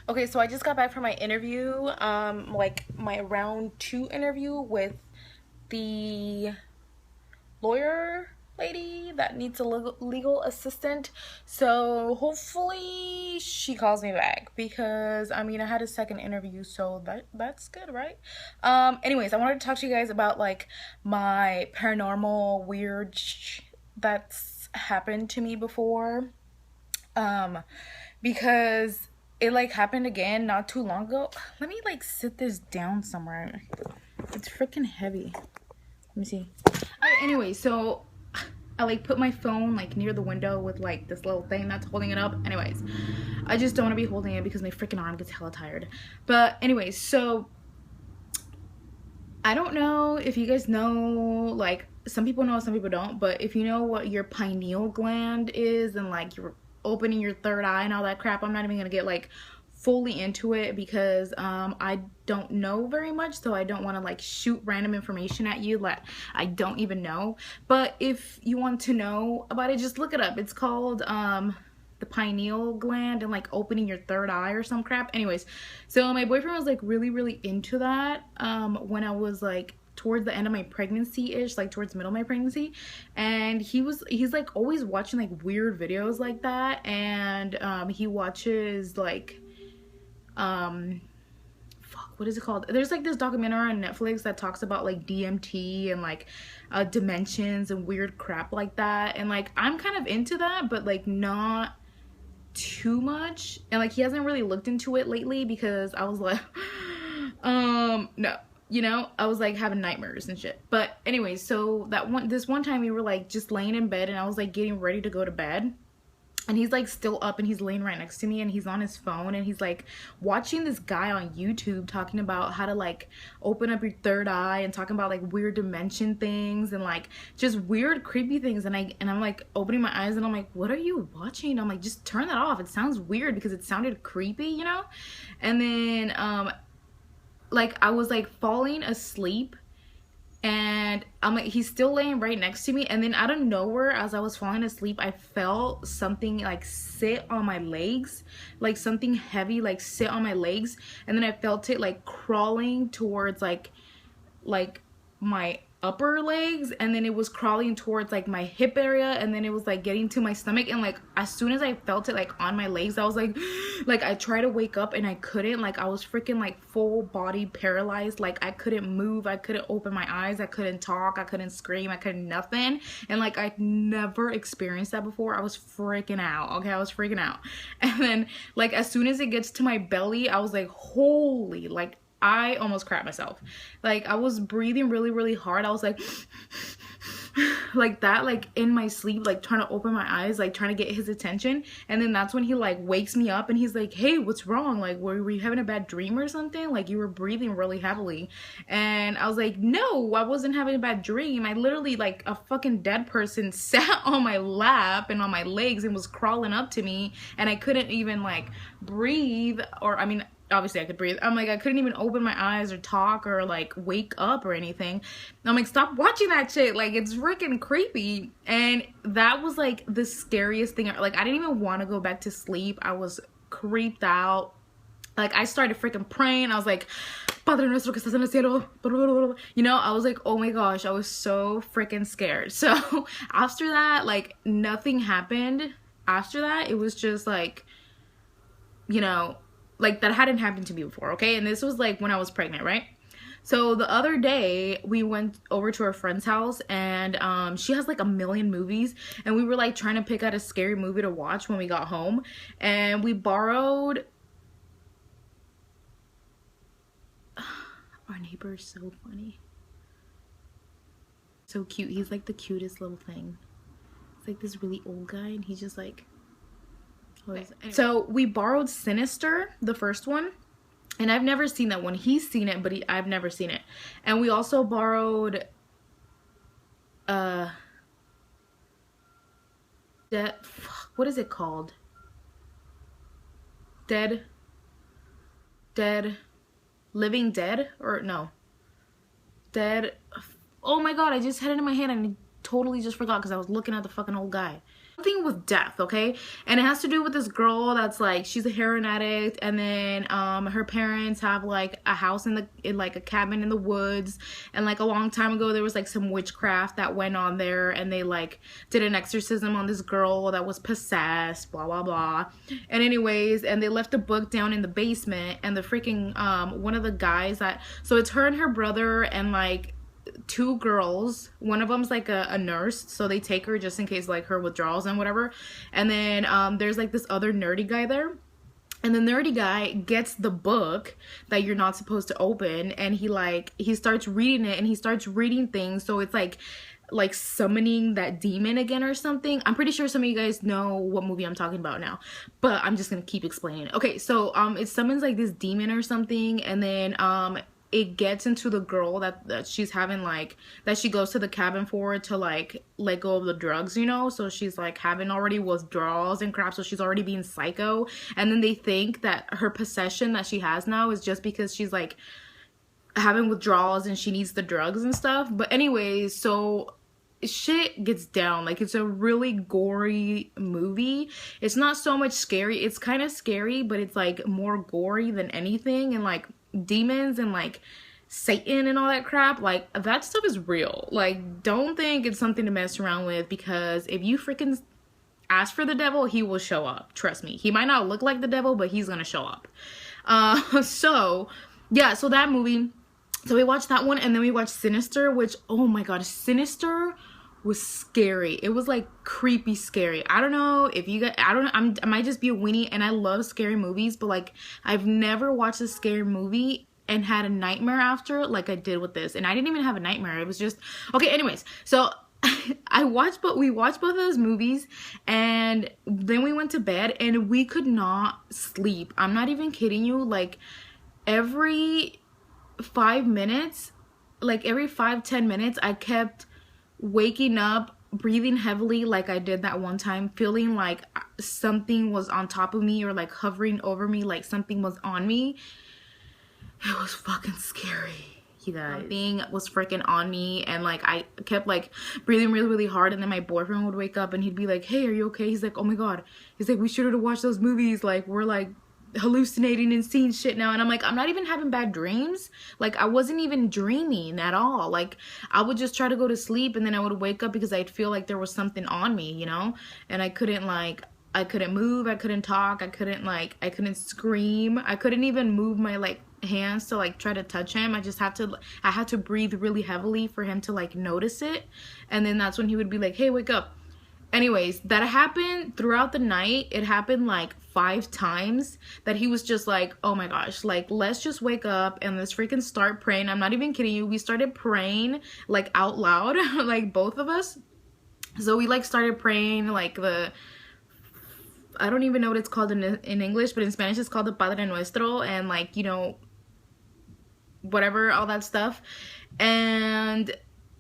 Okay, so I just got back from my interview, like my round 2 interview with the lawyer lady that needs a legal assistant. So hopefully she calls me back because I mean I had a second interview, so that's good, right? Anyways, I wanted to talk to you guys about like my paranormal weird that's happened to me before. Um because it like happened again not too long ago. Let me like sit this down somewhere. It's freaking heavy. Let me see. Anyway, so I like put my phone like near the window with like this little thing that's holding it up. Anyways, I just don't want to be holding it because my freaking arm gets hella tired. But anyways, so I don't know if you guys know, like some people know, some people don't, but if you know what your pineal gland is and like you're opening your third eye and all that crap, I'm not even gonna get like fully into it because I don't know very much, so I don't want to like shoot random information at you that I don't even know. But if you want to know about it, just look it up. It's called the pineal gland and like opening your third eye or some crap. Anyways, so my boyfriend was like really into that when I was like towards the end of my pregnancy-ish, like towards the middle of my pregnancy, and he's like always watching like weird videos like that. And he watches like fuck, what is it called? There's like this documentary on Netflix that talks about like DMT and like dimensions and weird crap like that. And like I'm kind of into that, but like not too much. And like he hasn't really looked into it lately because I was like no, you know, I was like having nightmares and shit. But anyway, so this one time we were like just laying in bed and I was like getting ready to go to bed. And he's like still up and he's laying right next to me and he's on his phone and he's like watching this guy on YouTube talking about how to like open up your third eye and talking about like weird dimension things and like just weird creepy things. And I'm like opening my eyes and I'm like, what are you watching? And I'm like, just turn that off. It sounds weird because it sounded creepy, you know? And then like I was like falling asleep and I'm like, he's still laying right next to me, and then out of nowhere as I was falling asleep I felt something like sit on my legs, like something heavy like sit on my legs, and then I felt it like crawling towards like my upper legs, and then it was crawling towards like my hip area, and then it was like getting to my stomach. And like as soon as I felt it like on my legs, I was like I tried to wake up and I couldn't. Like I was freaking like full body paralyzed. Like I couldn't move, I couldn't open my eyes, I couldn't talk, I couldn't scream, I couldn't nothing. And like I'd never experienced that before. I was freaking out. Okay, I was freaking out. And then like as soon as it gets to my belly, I was like, holy, like I almost crapped myself. Like I was breathing really hard. I was like like that, like in my sleep, like trying to open my eyes, like trying to get his attention. And then that's when he like wakes me up and he's like, hey, what's wrong? Like were you having a bad dream or something? Like you were breathing really heavily. And I was like, no, I wasn't having a bad dream. I literally, like a fucking dead person sat on my lap and on my legs and was crawling up to me, and I couldn't even like breathe, or I mean obviously I could breathe. I'm like, I couldn't even open my eyes or talk or like wake up or anything. I'm like, stop watching that shit. Like it's freaking creepy. And that was like the scariest thing. Like I didn't even want to go back to sleep. I was creeped out. Like I started freaking praying. I was like, Padre nuestro que estás en el cielo. You know, I was like, oh my gosh, I was so freaking scared. So after that, like nothing happened. After that, it was just like, you know, like that hadn't happened to me before, okay? And this was like when I was pregnant, right? So the other day we went over to her friend's house, and she has like a million movies, and we were like trying to pick out a scary movie to watch when we got home, and we borrowed our neighbor is so funny, so cute. He's like the cutest little thing. It's like this really old guy, and he's just like anyway. So we borrowed Sinister, the first one, and I've never seen that one. He's seen it, but I've never seen it. And we also borrowed what is it called? Living Dead, or no, Dead. Oh my god, I just had it in my hand and I totally just forgot because I was looking at the fucking old guy. something with death, okay? And it has to do with this girl that's like, she's a heroin addict, and then her parents have like a house in like a cabin in the woods, and like a long time ago there was like some witchcraft that went on there, and they like did an exorcism on this girl that was possessed, blah blah blah. And anyways, and they left a book down in the basement, and the freaking one of the guys that, so it's her and her brother and like two girls. One of them's like a nurse, so they take her just in case like her withdrawals and whatever. And then there's like this other nerdy guy there, and the nerdy guy gets the book that you're not supposed to open, and he starts reading it, and he starts reading things, so it's like summoning that demon again or something. I'm pretty sure some of you guys know what movie I'm talking about now, but I'm just gonna keep explaining. Okay, so it summons like this demon or something, and then it gets into the girl that she's having, like, that she goes to the cabin for to like let go of the drugs, you know. So she's like having already withdrawals and crap, so she's already being psycho. And then they think that her possession that she has now is just because she's like having withdrawals and she needs the drugs and stuff. But anyways, so shit gets down. Like, it's a really gory movie. It's not so much scary. It's kind of scary, but it's like more gory than anything. And like demons and like Satan and all that crap, like that stuff is real. Like, don't think it's something to mess around with, because if you freaking ask for the devil, he will show up. Trust me. He might not look like the devil, but he's gonna show up. So yeah, so that movie, so we watched that one, and then we watched Sinister, which, oh my god, Sinister was scary. It was like creepy scary. I don't know if you guys, I might just be a weenie, and I love scary movies, but like I've never watched a scary movie and had a nightmare after like I did with this. And I didn't even have a nightmare. It was just, okay, anyways, so we watched both of those movies, and then we went to bed, and we could not sleep. I'm not even kidding you. Like every 5 minutes, like every 5-10 minutes, I kept waking up, breathing heavily, like I did that one time, feeling like something was on top of me or like hovering over me, like something was on me. It was fucking scary, you guys. Something was freaking on me, and like I kept like breathing really really hard, and then my boyfriend would wake up and he'd be like, hey, are you okay? He's like, oh my god, he's like, we should have watched those movies, like we're like hallucinating and seeing shit now. And I'm like, I'm not even having bad dreams. Like, I wasn't even dreaming at all. Like, I would just try to go to sleep, and then I would wake up because I'd feel like there was something on me, you know. And I couldn't move, I couldn't talk, I couldn't scream, I couldn't even move my like hands to like try to touch him. I had to breathe really heavily for him to like notice it. And then that's when he would be like, hey, wake up. Anyways, that happened throughout the night. It happened like 5 times that he was just like, oh my gosh, like, let's just wake up and let's freaking start praying. I'm not even kidding you. We started praying like out loud, like both of us. So we like started praying like I don't even know what it's called in English, but in Spanish it's called the Padre Nuestro, and like, you know, whatever, all that stuff. And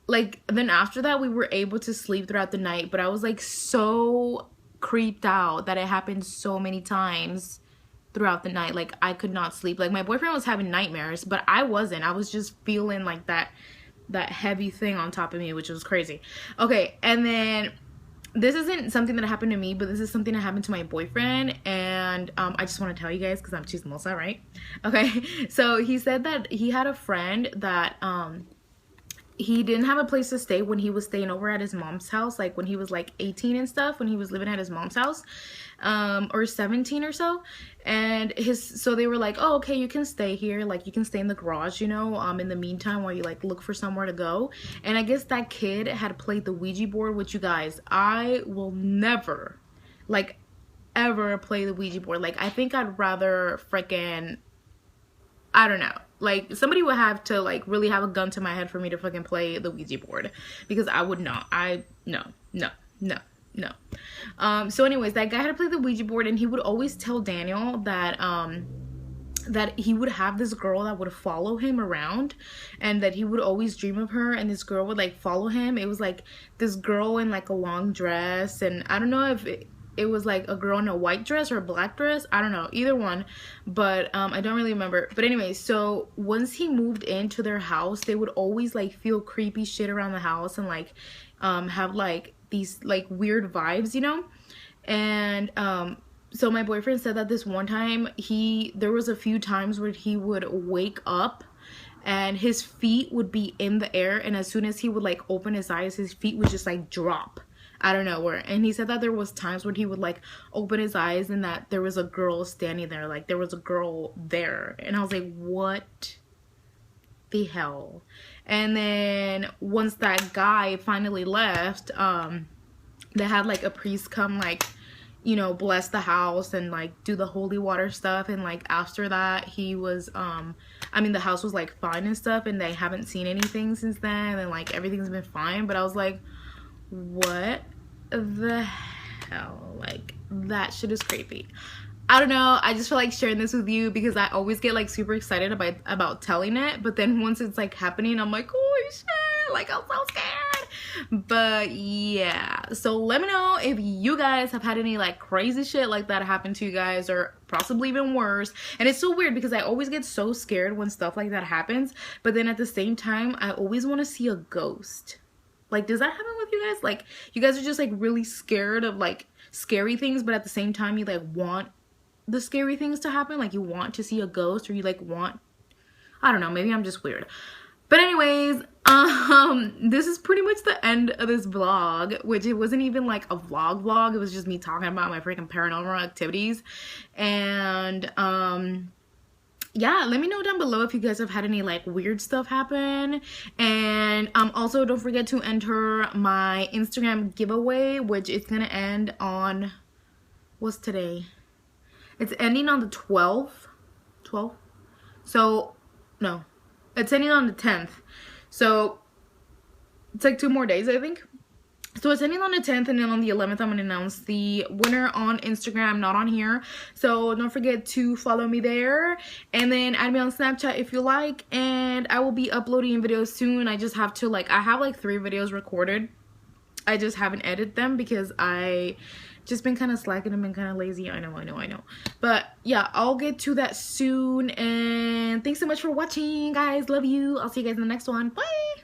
like, then after that we were able to sleep throughout the night, but I was like so creeped out that it happened so many times throughout the night. Like, I could not sleep. Like, my boyfriend was having nightmares, but I wasn't. I was just feeling like that heavy thing on top of me, which was crazy. Okay, and then this isn't something that happened to me, but this is something that happened to my boyfriend, and I just want to tell you guys because I'm chismosa, right? Okay, so he said that he had a friend that he didn't have a place to stay when he was staying over at his mom's house, like when he was like 18 and stuff, when he was living at his mom's house, or 17 or so. And so they were like, oh, okay, you can stay here, like you can stay in the garage, you know, in the meantime while you like look for somewhere to go. And I guess that kid had played the Ouija board, which, you guys, I will never like ever play the Ouija board. Like, I think I'd rather freaking, I don't know, like somebody would have to like really have a gun to my head for me to fucking play the Ouija board, because I would not. No. So anyways, that guy had to play the Ouija board, and he would always tell Daniel that that he would have this girl that would follow him around, and that he would always dream of her, and this girl would like follow him. It was like this girl in like a long dress, and I don't know if it was like a girl in a white dress or a black dress, I don't know, either one, but I don't really remember. But anyway, so once he moved into their house, they would always like feel creepy shit around the house, and like have like these like weird vibes, you know. And so my boyfriend said that this one time there was a few times where he would wake up and his feet would be in the air, and as soon as he would like open his eyes, his feet would just like drop out of nowhere. And he said that there was times when he would like open his eyes and that there was a girl standing there, like there was a girl there. And I was like, what the hell? And then once that guy finally left, they had like a priest come, like, you know, bless the house and like do the holy water stuff. And like after that, he was I mean, the house was like fine and stuff, and they haven't seen anything since then, and like everything's been fine. But I was like, what the hell? Like, that shit is creepy. I don't know, I just feel like sharing this with you because I always get like super excited about telling it, but then once it's like happening, I'm like, holy shit, like I'm so scared. But yeah, so let me know if you guys have had any like crazy shit like that happen to you guys, or possibly even worse. And it's so weird because I always get so scared when stuff like that happens, but then at the same time I always want to see a ghost. Like, does that happen with you guys? Like, you guys are just like really scared of like scary things, but at the same time you like want the scary things to happen, like you want to see a ghost, or you like want, I don't know, maybe I'm just weird. But anyways, this is pretty much the end of this vlog, which it wasn't even like a vlog, it was just me talking about my freaking paranormal activities. And yeah, let me know down below if you guys have had any like weird stuff happen. And also don't forget to enter my Instagram giveaway, which is gonna end on, what's today? It's ending on the 12th. So no, it's ending on the 10th. So it's like 2 more days, I think. So it's ending on the 10th, and then on the 11th I'm going to announce the winner on Instagram, not on here. So don't forget to follow me there, and then add me on Snapchat if you like. And I will be uploading videos soon. I just have to like, I have like 3 videos recorded. I just haven't edited them because I just been kind of slacking and been kind of lazy. I know. But yeah, I'll get to that soon. And thanks so much for watching, guys. Love you. I'll see you guys in the next one. Bye.